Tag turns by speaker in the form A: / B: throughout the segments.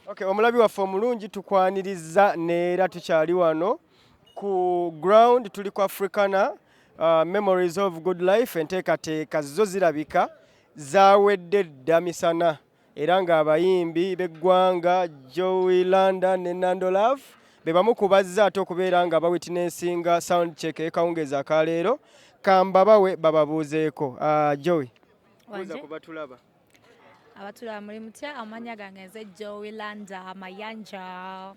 A: Okay, omulabi waffe omulungi tukwaniriza neera tukyali wano ku ground tuli ku Africana Memories of Good Life enteekateeka zo zirabika zaawedde dda misana era ng'abayimbi b'eggwanga Jowy Landa ne Nandor be bamu ku bazze ate okubeera nga bawitnessinga sound check ekawungeezi akaleero kambabawe bababuuzeeko. Jowy, buuza ku batulaba.
B: Abatulaba muli mutya? Amanya gange nze Jowy Landa Mayanja.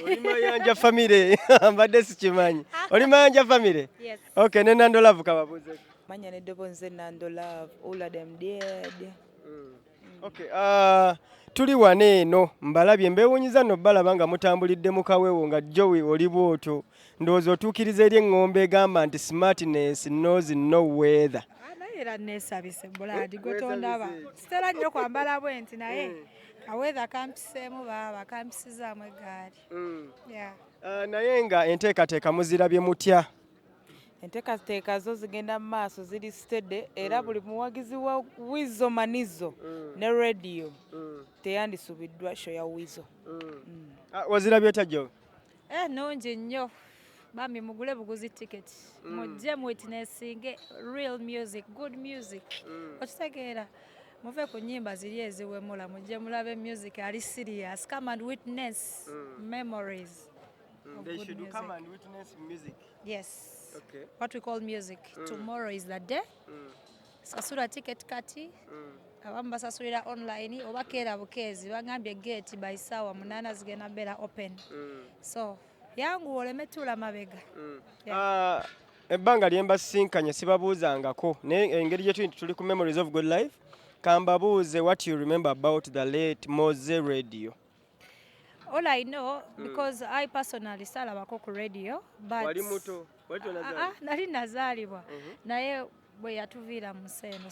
A: Oli Mayanja family mbadde sikimanyi. Oli Mayanja family?
B: Yes.
A: Okay, ne Nandor kababuuzeeko.
C: Manya ne Debo nze Nandor, all of them dead.
A: Okay, tuli wano eno mbalabye mbeewunyiza nno balaba nga mutambulidde mu kaweewo nga Jowy oli bw'otyo ndowooza otuukiriza eri eŋŋombe egamba nti smartness knows no weather.
B: Era neesabise buladi gwe tondaba sitera nnyo kwambala bwenti naye kaweather kampiseemu baba kampisizaamu eggaali.
A: Naye nga enteekateeka muzirabye mutya?
C: Enteekateeka zo zigenda mu maaso ziri steady era buli muwagizi wa Weasel Manizo ne radio teyandisubiddwa show ya Weasel.
A: Wazirabye otya Jowy?
B: Nungi nnyo. Bambi mugule buguzi ticket. Mujje mu witnessinge real music, good music. Okitegeera muve ku nnyimba ziri eziwemula mujje mulabe music ali serious. Come and witness memories.
A: They should music. Come and witness music.
B: Yes.
A: Okay.
B: What we call music. Tomorrow is the day. Sasula ticket kati. Abamu basasulira online oba keera bukeezi bagambye gate by ssaawa 8 zigenda beera open. So yangu oleme tula mabega.
A: Ebbanga lyembasinkanye sibabuuzangako naye engeri gye tuli ku Memories of Good Life kambabuuze what you remember about the late Bazze radio.
B: All I know, because I personally salabako ku radio, but
A: wali muto wali tonazaalibwa?
B: Nali nazaalibwa naye bwe yatuviira mu nseeno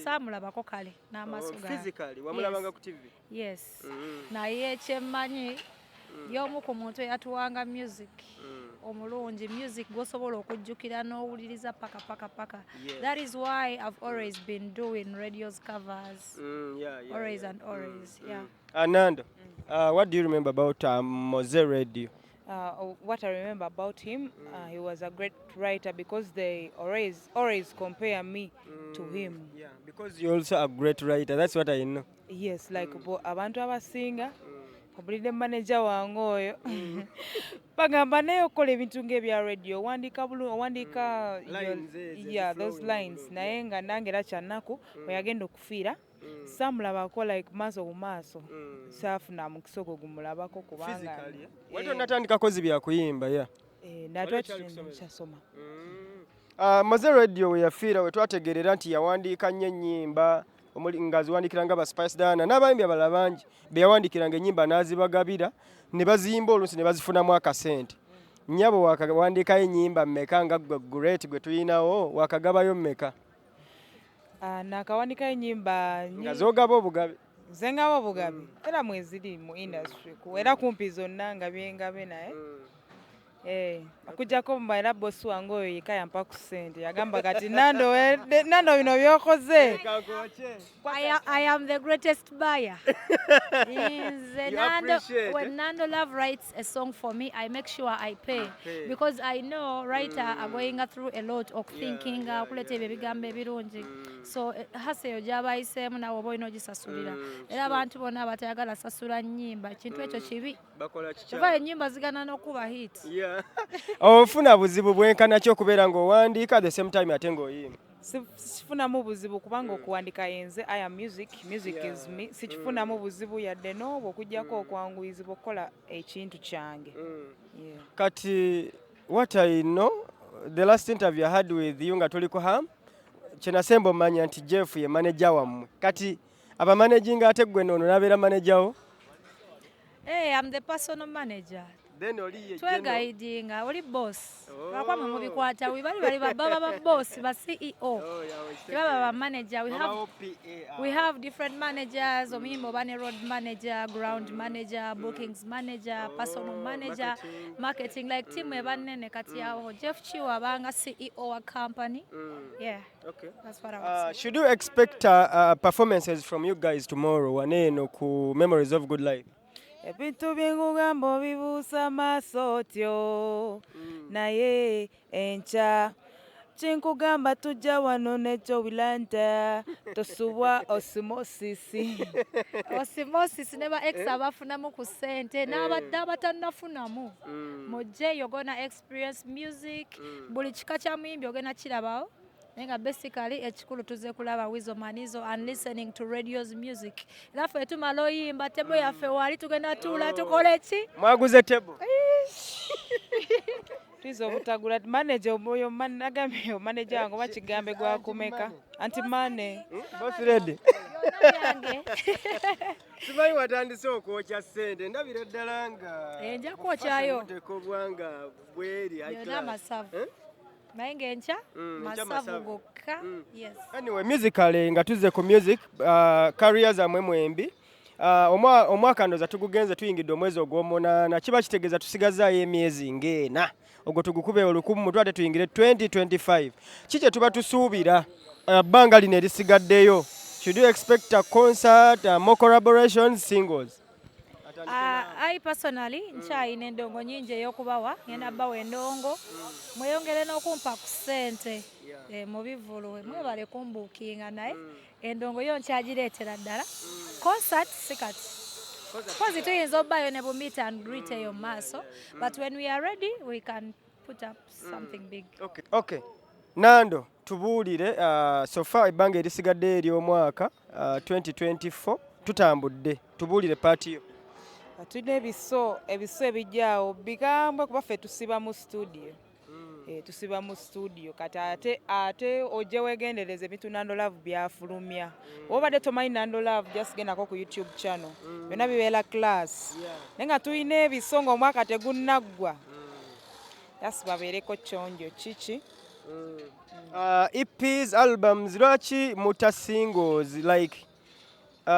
B: saamulabako kale n'amaaso gange.
A: Physically wamulabanga ku TV?
B: Yes. Naye kyemmanyi y'omu ku muntu eyatuwanga music omulungi, music gw'osobola okujjukira n'owuliriza paka. That is why I've always been doing radio's covers. Always and always.
A: Nando, what do you remember about Bazze radio?
C: What I remember about him, he was a great writer because they always compare me to him.
A: Yeah, because you're also a great writer. That's what I know.
C: Yes, like abantu abasinga obulidde manager wange oyo bagamba naye okola ebintu ng'ebya radio owandiika those lines naye nga nange era kyannaku bwe yagenda okufiira saamulabako like maaso ku maaso saafuna mukisa ogwo gumulabako kubanga
A: wali onnatandikako zibya kuyimba
C: natwa kyasoma.
A: Bazze radio we yafiira we twategeerera nti yawandiika nnyo ennyimba nga ziwandikiranga ba Spice Dana n'abayimbi abalala bangi be yawandikiranga ennyimba n'azibagabira ne baziyimba oluusi ne bazifunamu akasente. Nnyabo wakawandiikayo ennyimba mmeka nga great gwe tuyinawo wakagabayo mmeka?
C: Nakawandikayo ennyimba
A: nga zoogaba obugabe?
C: Nze ngaba obugabe era mweziri mu industry era kumpi zonna nga byengabe naye okujjako mbaira bosi wange oyo yeka yampa ku ssente yagamba kati Nando bino byokoze.
B: I am the greatest buyer. When Nando writes a song for me, I make sure I pay because I know writers are going through a lot of thinking kuleta ebyo ebigambo ebirungi. So haseyo gy'abayiseemu nawe oba olina ogisasulira era abantu bonna abatayagala sasula nnyimba ekintu ekyo kibi kuva ennyimba zigana n'okuba hit.
A: Ofuna buzibu bwenkana ki okubeera ng'owandiika the same time ate ng'oyimba?
C: Sifunamu buzibu kubanga okuwandika yenze I am music is me. Sikifunamu buzibu yadde n'obwo okujjako okwanguyizibwa okukola ekintu kyange.
A: Kati what I know, the last interview I had with you nga tuli ku ham kyenasemba omanya nti Jeff ye manager wammwe kati abamanaginga ate gwe noono n'abeera manager wo?
B: I'm the personal manager.
A: Then oli
B: twegaidinga oli boss bakwamwe mubikwata bali baba boss ba CEO baba ba manager. We have different managers omuyimba obane road manager, ground manager, bookings manager, personal manager, marketing like team ebanene kati yawo Jeff Chiwa abanga CEO wa company.
A: Okay,
B: that's what I was
A: should you expect performances from you guys tomorrow waneeno ku Memories of Good Life?
C: ebintu byengugamba obibuusa maaso otyo naye enkya kinkugamba tujja wano ne Jowy Landa tosubwa osimosisi
B: osimosis ne ba ex abafunamu ku ssente n'abadde abatannafunamu mujje you're gonna experience music buli kika kya muyimbi ogenda kirabawo naye nga basically ekikulu tuze kulaba Weasel Manizo and listening to radio's music era ffe tumala oyimba tebo yaffe wali tugenda tuula tukole ki
A: mwaguze tebo
C: tuiza obutagula manager oyo nagambye manager wange oba kigambe gwakumeka anti mane
A: boss ready
B: yange
A: simanyi watandise okwokya ssente ndabira ddala nga
B: enja kwokyayo
A: tekobwanga bweri
B: yona masavu naye ng'enkya masavu gokka yes
A: anyway musically nga tuzze ku music career zammwe mwembi omwaka ndoza tugugenze tuyingidde omwezi ogw'omunaana kiba kitegeeza tusigazaayo emyezi ng'ena ogwo tugukube olukumu mutwe ate tuyingire 2025 kikye tuba tusuubira bbanga lino erisigaddeyo should you expect a concert more collaborations singles
B: I personally nkyayina endongo nyingi ey'okubawa ngenda bawa endongo mweyongere n'okumpa ku ssente mu bivulu mwebale kumbuukinga naye endongo yo nkyagireetera ddala concert si kati kozi tuyinza obbayo ne bu meet and greet eyo mu maaso but when we are ready we can put up something big.
A: Okay. Nando tubuulire so far ebbanga erisigadde ery'omwaka 2024 tutambudde tubuulire paati yo
C: tulina ebiso ebijjaawo bigambwe kuba ffe tusiba mu studio kati ate ojje weegendereza ebintu Nando Love byafulumya obadde tomanyi Nando Love just gendako ku YouTube channel byonna bibeera class naye nga tulina ebiso ng'omwaka tegunnaggwa yasi babeereko kyonjo kiki
A: EPs albums lwaki muta singles like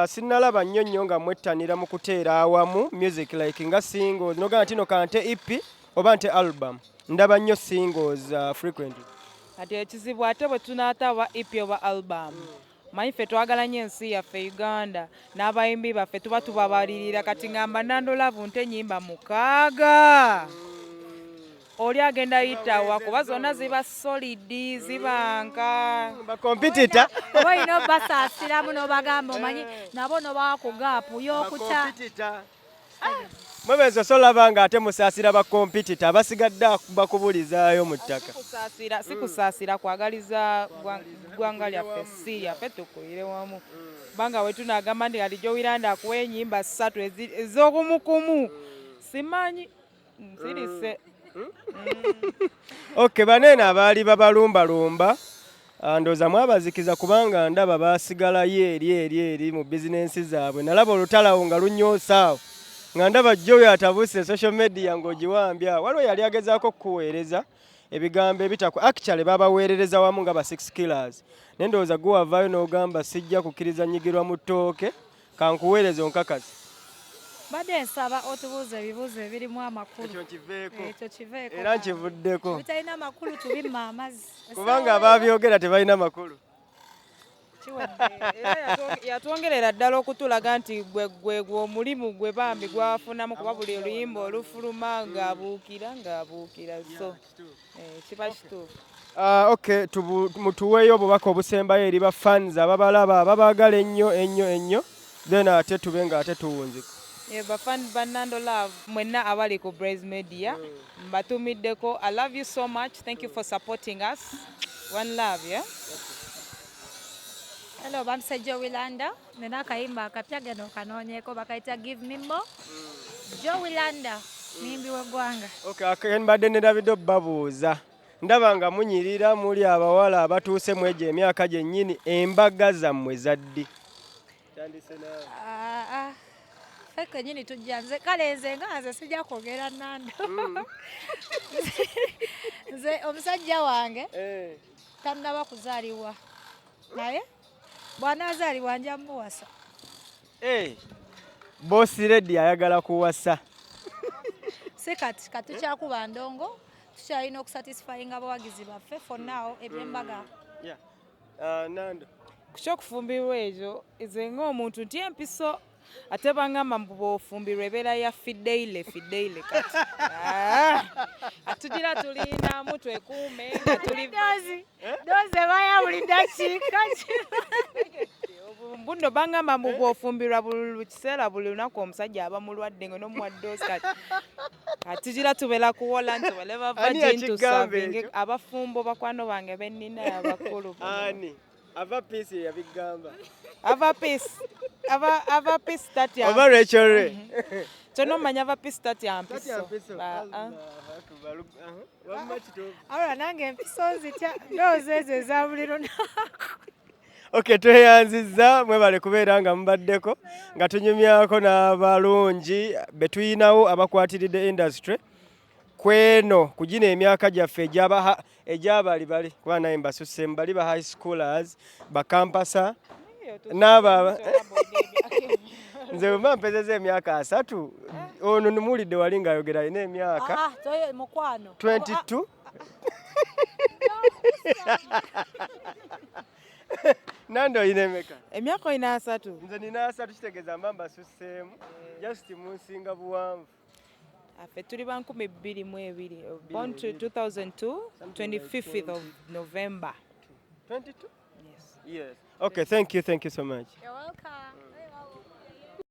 A: sinnalaba nnyo nga mwettanira mu kuteera awamu music like nga singles nogamba nti no kante EP oba nte album ndaba nnyo singles frequently
C: kati ekizibu ate bwe tunaataba EP oba album manyi ffe twagala nnyo ensi yaffe Uganda n'abayimbi baffe tuba tubabalirira kati ngamba Nando Love nte ennyimba 6 oli agenda yitawa kuba zonna ziba solidi zibanka
A: bakompitita
B: oba olina obasaasiramu n'obagamba omanyi nabo nobawakugaapu yokuta
A: mwebezo solaba nga ate musaasira bakompitita abasigadde bakubulizaayo mu ttaka
C: sikusaasira kwagaliza ggwanga lyaffe si yaffe tukulire wamu kubanga we tunagamba nti kati Jowy Landa akuwa ennyimba 3 ez'okumukumu simanyi nsirise
A: Okay, banene abaali babalumbalumba ndooza mwabazikiza kubanga ndaba baasigalayo eri mu bizinensi zaabwe nalaba olutalawo nga lunyoosaawo nga ndaba Jowy atabuse social media ng'ogiwambya waliwo yali agezaako kukuweereza ebigambo ebitaku actually babaweerereza wamu nga ba 6 killers naye ndowooza guwavaayo n'ogamba sijja kukkiriza nyigirwa mu ttooke kankuweereza onkakasi
B: badde nsaba otubuuza ebibuuzo ebirimu amakulu
A: ekyo kiveeko era nkivuddeko
B: bitalina makulu tubimma amazzi
A: kubanga ababyogera tebalina makulu
C: yatwongerera ddala okutulaga nti gwe omulimu gwe bambi gwafunamu kuba buli oluyimba olufuluma ng'abuukira so kiba kituufu
A: okay mutuweeyo obubaka obusembayo eri bafans ababalaba ababaagala ennyo then ate tube nga ate tuwunzika
C: bafani ba Nando Love mwenna abali ku Blaze Media mbatumiddeko. I love you so much. Thank you for supporting us. One love, yeah?
B: Hello, bamse Jowy Landa. Nena kayimba akapya gano kanoonyeko bakaita Give Me More. Jowy Landa, muyimbi w'eggwanga.
A: Okay, akembadde ne Davido babuuza. Ndaba nga munyirira muli abawala abatuuse mu egyo emyaka gyennyini embaga zammwe zaddi. Tandise nawe.
B: Feke nyini tujja nze kale nze nga nze sijja kwogera Nando. Nze omusajja wange tannaba kuzaalibwa naye bw'anaazaalibwa nja muwasa.
A: Bosi Reddy ayagala kuwasa.
B: Si kati tukyakuba ndongo tukyalina okusatisfyinga abawagizi baffe for now ebyembaga.
A: Nando
C: ku kyokufumbirwa ekyo nze ng'omuntu nti empiso ate bangamba mbu bw'ofumbirwa ebeera ya fideile kati atugira tulinamu twekuume nga tuli
B: doze baya buli dakiika
C: buno bangamba mbu bw'ofumbirwa buli kiseera buli lunaku omusajja aba mulwadde ngo nomuwaddosi kati tugira tubeera kuwola nti whatever virgin to serving abafumbo bakwano bange bennina abakulu
A: ava peace yabigamba
C: ava peace tati
A: oba Rachel
C: tonomanya ava peace tati ampiso
B: awula nange empiso zitya ndowooza ezo eza buli lunaku.
A: Okay, tweyanzizza mwebale kubeera nga mubaddeko nga tunyumyako n'abalungi betuyinawo abakwatiridde industry kweno kugina emyaka gyaffe egyabali bali kuba naye mbasussemu bali ba high schoolers bakampasa n'aba nze bwe mpezeza emyaka 3 ono nimulidde wali ng'ayogera alina emyaka 22 Nandor oyina emeka?
C: Emyaka oyina 3.
A: Nze nina 3 kitegeeza mba mbasuseemu just munsinga buwanvu.
C: Affe tuli ba 2022 born to 2002 25th of November.
A: 22?
C: Yes.
A: Yes. Okay, thank you so much.
B: You're welcome.